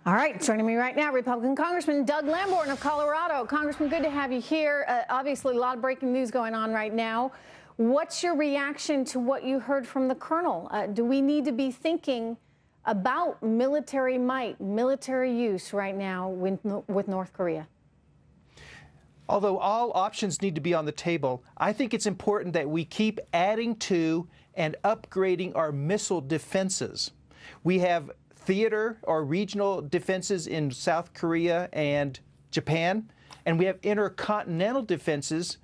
All right, joining me right now, Republican Congressman Doug Lamborn of Colorado. Congressman, good to have you here. Obviously, a lot of breaking news going on right now. What's your reaction to what you heard from the colonel? Do we need to be thinking about military might, military use right now with North Korea? Although all options need to be on the table, I think it's important that we keep adding to and upgrading our missile defenses. We have theater or regional defenses in South Korea and Japan, and we have intercontinental defenses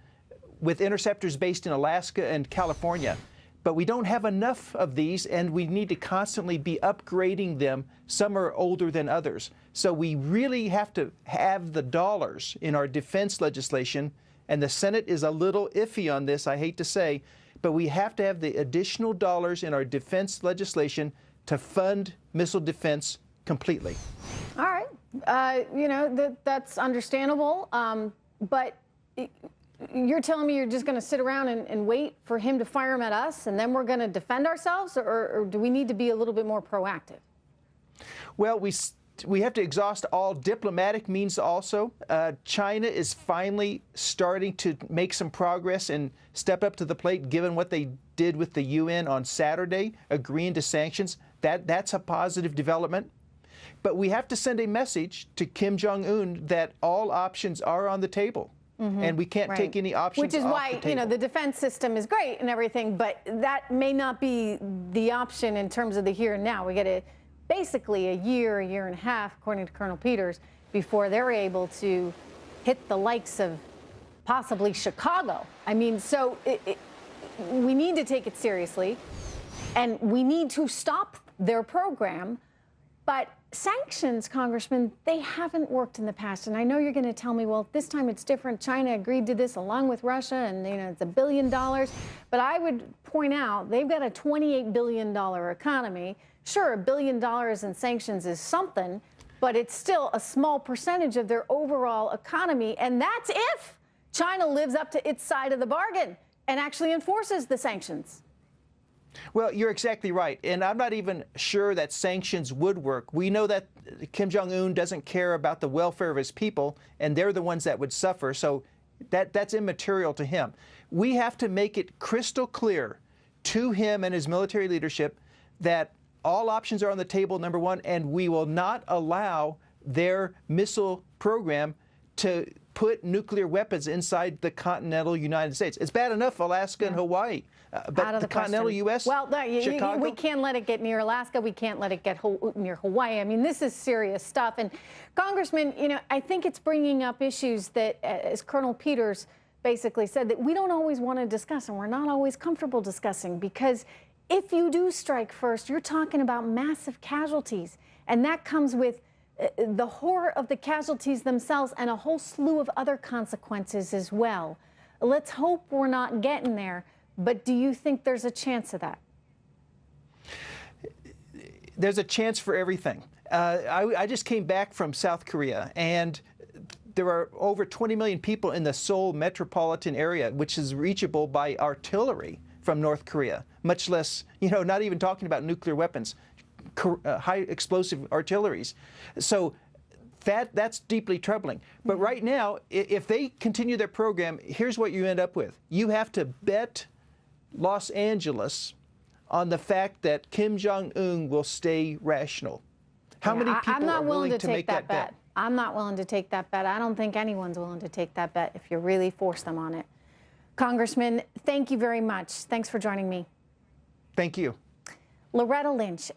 with interceptors based in Alaska and California. But we don't have enough of these, and we need to constantly be upgrading them. Some are older than others. So we really have to have the dollars in our defense legislation, and the Senate is a little iffy on this, I hate to say, but we have to have the additional dollars in our defense legislation to fund missile defense completely. All right. You know, that's understandable, but you're telling me you're just going to sit around and wait for him to fire them at us, and then we're going to defend ourselves, or do we need to be a little bit more proactive? Well, we have to exhaust all diplomatic means also. China is finally starting to make some progress and step up to the plate, given what they did with the UN on Saturday, agreeing to sanctions. That's a positive development. But we have to send a message to Kim Jong-un that all options are on the table. And we can't take any options off the table. Which is why, you know, the defense system is great and everything, but that may not be the option in terms of the here and now. We get basically a year and a half, according to Colonel Peters, before they're able to hit the likes of possibly Chicago. I mean, so we need to take it seriously, and we need to stop their program. But sanctions, Congressman, they haven't worked in the past. And I know you're going to tell me, well, this time it's different. China agreed to this along with Russia, and, you know, it's $1 billion. But I would point out they've got a $28 billion economy. Sure, $1 billion in sanctions is something, but it's still a small percentage of their overall economy. And that's if China lives up to its side of the bargain and actually enforces the sanctions. Well, you're exactly right. And I'm not even sure that sanctions would work. We know that Kim Jong-un doesn't care about the welfare of his people, and they're the ones that would suffer. So that's immaterial to him. We have to make it crystal clear to him and his military leadership that all options are on the table, number one, and we will not allow their missile program to put nuclear weapons inside the continental United States. It's bad enough Alaska and Hawaii, but the continental U.S., well, Chicago? We can't let it get near Alaska. We can't let it get near Hawaii. I mean, this is serious stuff. And Congressman, you know, I think it's bringing up issues that, as Colonel Peters basically said, that we don't always want to discuss, and we're not always comfortable discussing, because if you do strike first, you're talking about massive casualties, and that comes with the horror of the casualties themselves and a whole slew of other consequences as well. Let's hope we're not getting there, but do you think there's a chance of that? There's a chance for everything. I just came back from South Korea, and there are over 20 million people in the Seoul metropolitan area, which is reachable by artillery from North Korea, much less, you know, not even talking about nuclear weapons. High explosive artilleries. So that's deeply troubling. But right now, if they continue their program, here's what you end up with. You have to bet Los Angeles on the fact that Kim Jong-un will stay rational. How many people are willing to make that bet? I'm not willing to take that bet. I don't think anyone's willing to take that bet if you really force them on it. Congressman, thank you very much. Thanks for joining me. Thank you. Loretta Lynch.